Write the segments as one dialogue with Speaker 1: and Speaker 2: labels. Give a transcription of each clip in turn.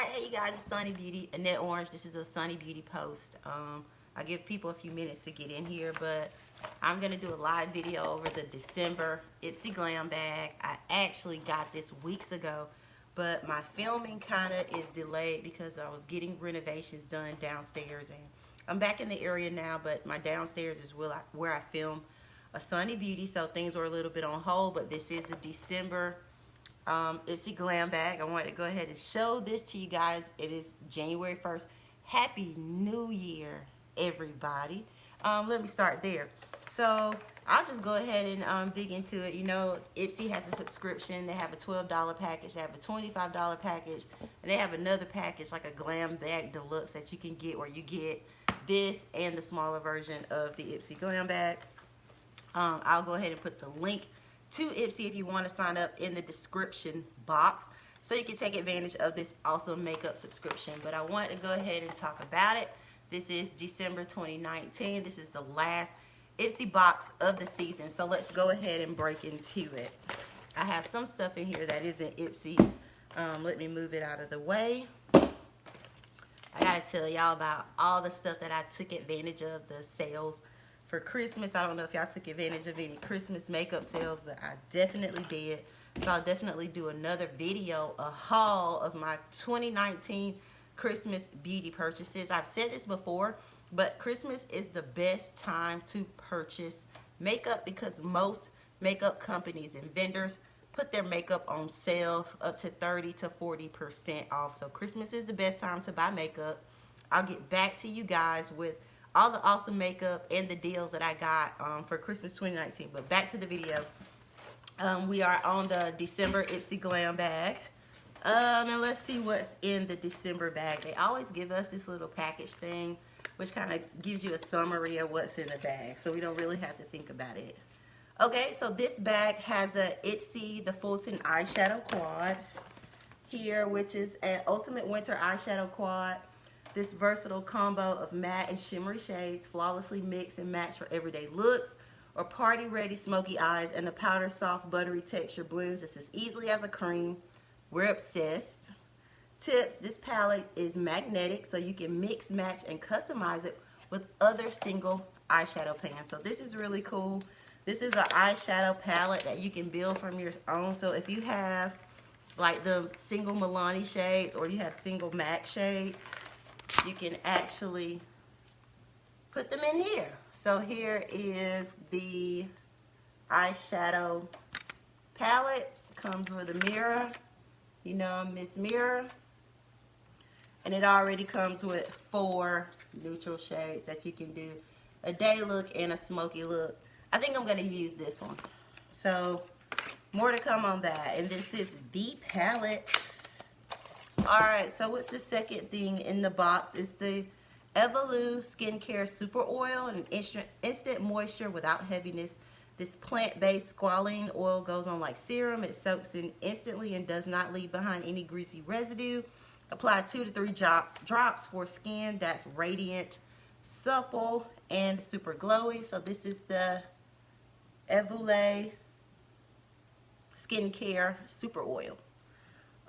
Speaker 1: Hey you guys, it's Sunny Beauty, Annette Orange. This is a Sunny Beauty post. I give people a few minutes to get in here, but I'm going to do a live video over the December IPSY Glam bag. I actually got this weeks ago, but my filming kind of is delayed because I was getting renovations done downstairs, and I'm back in the area now, but my downstairs is where I film a Sunny Beauty, so things were a little bit on hold, but this is the December IPSY Glam bag. I wanted to go ahead and show this to you guys. It is January 1st. Happy New Year, everybody. Let me start there. So I'll just go ahead and dig into it. You know, IPSY has a subscription. They have a $12 package. They have a $25 package. And they have another package, like a Glam Bag Deluxe, that you can get, where you get this and the smaller version of the IPSY Glam bag. I'll go ahead and put the link to IPSY if you want to sign up in the description box, so you can take advantage of this awesome makeup subscription. But I want to go ahead and talk about it. This is December 2019. This is the last IPSY box of the season, so let's go ahead and break into it. I have some stuff in here that isn't IPSY. Let me move it out of the way. I gotta tell y'all about all the stuff that I took advantage of, the sales for Christmas. I don't know if y'all took advantage of any Christmas makeup sales, but I definitely did. So I'll definitely do another video, a haul of my 2019 Christmas beauty purchases. I've said this before, but Christmas is the best time to purchase makeup because most makeup companies and vendors put their makeup on sale up to 30 to 40% off. So Christmas is the best time to buy makeup. I'll get back to you guys with all the awesome makeup and the deals that I got for Christmas 2019. But back to the video. We are on the December IPSY Glam bag. And let's see what's in the December bag. They always give us this little package thing, which kind of gives you a summary of what's in the bag, so we don't really have to think about it. Okay, so this bag has a IPSY the Fulton eyeshadow quad here, which is an ultimate winter eyeshadow quad. This versatile combo of matte and shimmery shades flawlessly mix and match for everyday looks or party-ready smoky eyes, and the powder soft buttery texture blends just as easily as a cream. We're obsessed. Tips: this palette is magnetic, so you can mix, match, and customize it with other single eyeshadow pans. So this is really cool. This is an eyeshadow palette that you can build from your own. So if you have like the single Milani shades, or you have single MAC shades, you can actually put them in here. So here is the eyeshadow palette. Comes with a mirror. You know, Miss Mirror. And it already comes with 4 neutral shades that you can do a day look and a smoky look. I think I'm going to use this one. So more to come on that. And this is the palette. Alright, so what's the second thing in the box? Is the Evolue Skincare Super Oil, an instant moisture without heaviness. This plant-based squalene oil goes on like serum. It soaks in instantly and does not leave behind any greasy residue. Apply 2 to 3 drops for skin that's radiant, supple, and super glowy. So this is the Evolue Skincare Super Oil.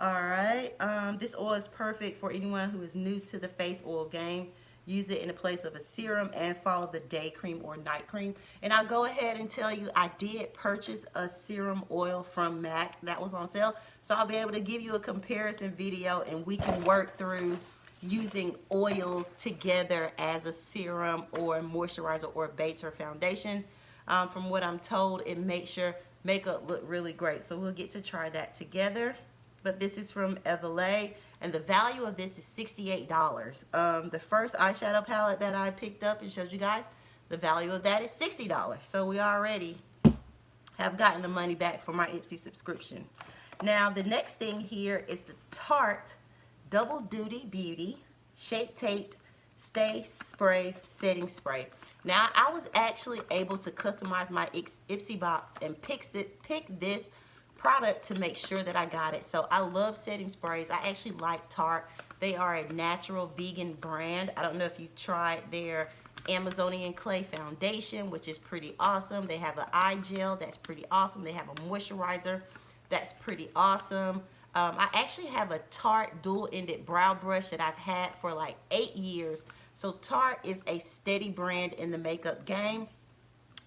Speaker 1: Alright, this oil is perfect for anyone who is new to the face oil game. Use it in the place of a serum and follow the day cream or night cream. And I'll go ahead and tell you, I did purchase a serum oil from MAC that was on sale. So I'll be able to give you a comparison video, and we can work through using oils together as a serum or moisturizer or base or foundation. From what I'm told, it makes your makeup look really great. So we'll get to try that together. But this is from Evolue, and the value of this is $68. The first eyeshadow palette that I picked up and showed you guys, the value of that is $60. So we already have gotten the money back for my IPSY subscription. Now the next thing here is the Tarte Double Duty Beauty Shape Tape Stay Spray Setting Spray. Now I was actually able to customize my IPSY box and pick this product to make sure that I got it. So I love setting sprays. I actually like Tarte. They are a natural vegan brand. I don't know if you've tried their Amazonian Clay Foundation, which is pretty awesome. They have an eye gel that's pretty awesome. They have a moisturizer that's pretty awesome. I actually have a Tarte dual-ended brow brush that I've had for like 8 years. So Tarte is a steady brand in the makeup game.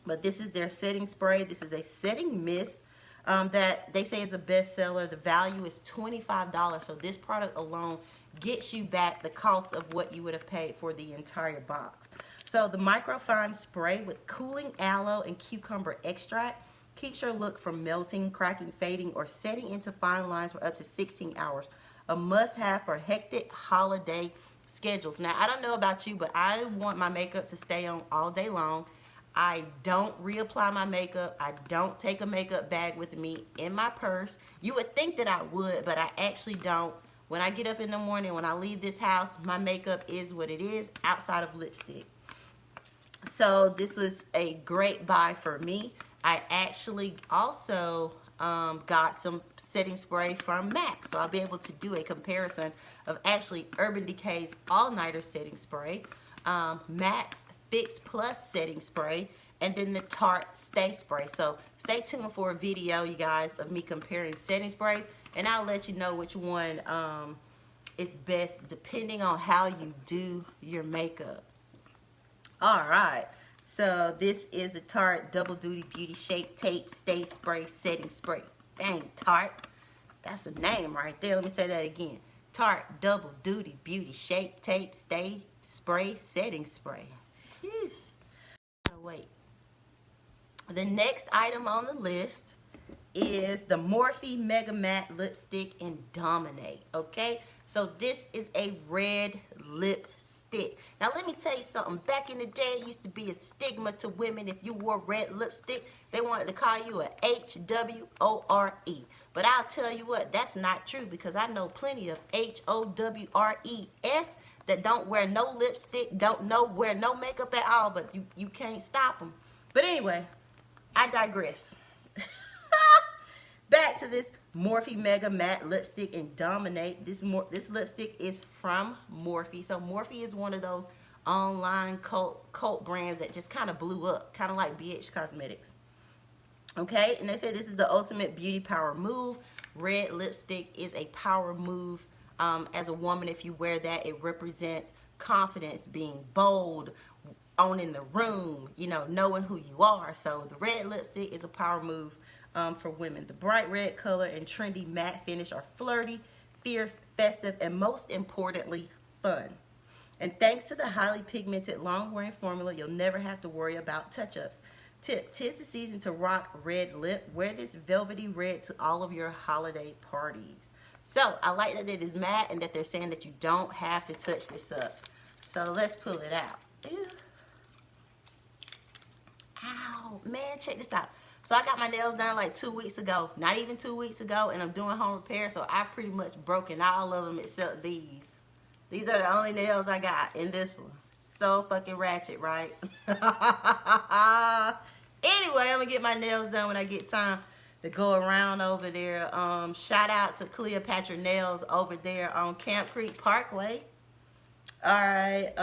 Speaker 1: But this is their setting spray. This is a setting mist that they say is a bestseller. The value is $25. So this product alone gets you back the cost of what you would have paid for the entire box. So the microfine spray with cooling aloe and cucumber extract keeps your look from melting, cracking, fading, or setting into fine lines for up to 16 hours. A must-have for hectic holiday schedules. Now, I don't know about you, but I want my makeup to stay on all day long. I don't reapply my makeup. I don't take a makeup bag with me in my purse. You would think that I would, but I actually don't. When I get up in the morning, when I leave this house, my makeup is what it is outside of lipstick. So this was a great buy for me. I actually also got some setting spray from MAC. So I'll be able to do a comparison of actually Urban Decay's All Nighter setting spray, MAC's Fix Plus setting spray, and then the Tarte Stay Spray. So stay tuned for a video, you guys, of me comparing setting sprays, and I'll let you know which one is best depending on how you do your makeup. Alright, so this is a Tarte Double Duty Beauty Shape Tape Stay Spray Setting Spray. Dang, Tarte. That's a name right there. Let me say that again. Tarte Double Duty Beauty Shape Tape Stay Spray Setting Spray. Whew. Wait. The next item on the list is the Morphe Mega Matte Lipstick in Dominate. Okay, so this is a red lipstick. Now let me tell you something. Back in the day, it used to be a stigma to women if you wore red lipstick. They wanted to call you a H-W-O-R-E. But I'll tell you what, that's not true, because I know plenty of H-O-W-R-E-S that don't wear no lipstick, don't wear no makeup at all, but you can't stop them. But anyway, I digress. Back to this Morphe Mega Matte Lipstick in Dominate. This lipstick is from Morphe. So Morphe is one of those online cult brands that just kind of blew up, kind of like BH Cosmetics. Okay, and they say this is the ultimate beauty power move. Red lipstick is a power move. As a woman, if you wear that, it represents confidence, being bold, owning the room, you know, knowing who you are. So the red lipstick is a power move for women. The bright red color and trendy matte finish are flirty, fierce, festive, and most importantly, fun. And thanks to the highly pigmented, long-wearing formula, you'll never have to worry about touch-ups. Tip, 'tis the season to rock red lip. Wear this velvety red to all of your holiday parties. So, I like that it is matte and that they're saying that you don't have to touch this up. So, let's pull it out. Ew. Ow, man, check this out. So, I got my nails done like 2 weeks ago. Not even 2 weeks ago, and I'm doing home repair, so I pretty much broken all of them except these. These are the only nails I got in this one. So fucking ratchet, right? Anyway, I'm gonna get my nails done when I get time to go around over there. Shout out to Cleopatra Nails over there on Camp Creek Parkway. Alright,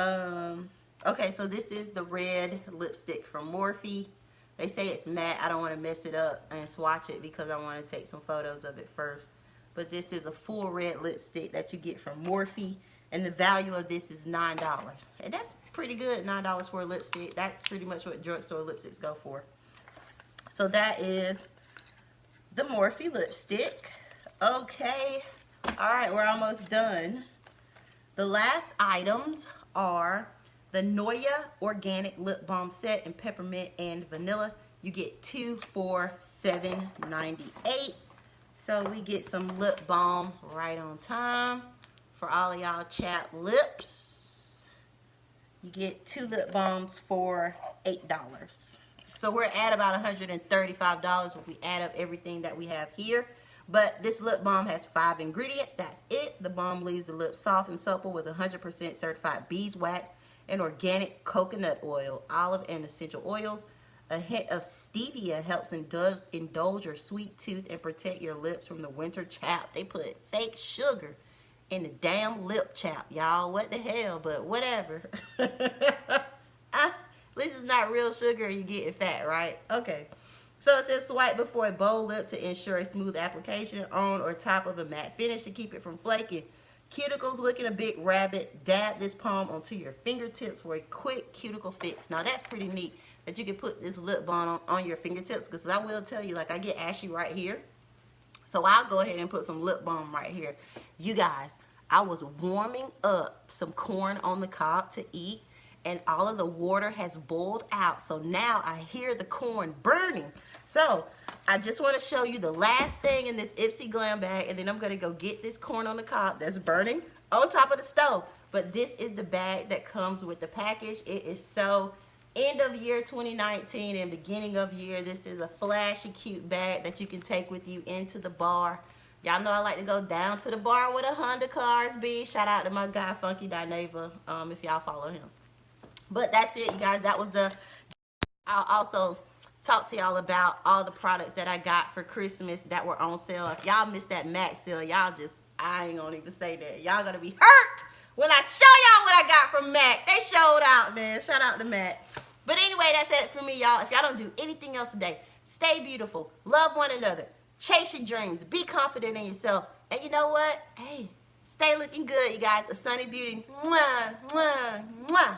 Speaker 1: okay, so this is the red lipstick from Morphe. They say it's matte. I don't want to mess it up and swatch it because I want to take some photos of it first. But this is a full red lipstick that you get from Morphe. And the value of this is $9. And that's pretty good, $9 for a lipstick. That's pretty much what drugstore lipsticks go for. So that is the Morphe lipstick. Okay. Alright, we're almost done. The last items are the Noyah Organic Lip Balm Set in Peppermint and Vanilla. You get 2 for $7.98. So we get some lip balm right on time. For all of y'all chapped lips, you get 2 lip balms for $8. So we're at about $135 if we add up everything that we have here. But this lip balm has 5 ingredients. That's it. The balm leaves the lips soft and supple with 100% certified beeswax and organic coconut oil, olive and essential oils. A hint of stevia helps indulge your sweet tooth and protect your lips from the winter chap. They put fake sugar in the damn lip chap, y'all. What the hell, but whatever. At least it's not real sugar and you're getting fat, right? Okay. So it says swipe before a bold lip to ensure a smooth application on or top of a matte finish to keep it from flaking. Cuticles looking a bit rabbit. Dab this palm onto your fingertips for a quick cuticle fix. Now that's pretty neat that you can put this lip balm on your fingertips, because I will tell you, like, I get ashy right here. So I'll go ahead and put some lip balm right here. You guys, I was warming up some corn on the cob to eat, and all of the water has boiled out. So now I hear the corn burning. So I just want to show you the last thing in this IPSY Glam bag, and then I'm going to go get this corn on the cob that's burning on top of the stove. But this is the bag that comes with the package. It is so end of year 2019 and beginning of year. This is a flashy, cute bag that you can take with you into the bar. Y'all know I like to go down to the bar with a Honda cars be. Shout out to my guy Funky Dineva, if y'all follow him. But that's it, you guys. That was the... I'll also talk to y'all about all the products that I got for Christmas that were on sale. If y'all missed that MAC sale, y'all just... I ain't gonna even say that. Y'all gonna be hurt when I show y'all what I got from MAC. They showed out, man. Shout out to MAC. But anyway, that's it for me, y'all. If y'all don't do anything else today, stay beautiful. Love one another. Chase your dreams. Be confident in yourself. And you know what? Hey, stay looking good, you guys. A sunny beauty. Mwah, mwah, mwah.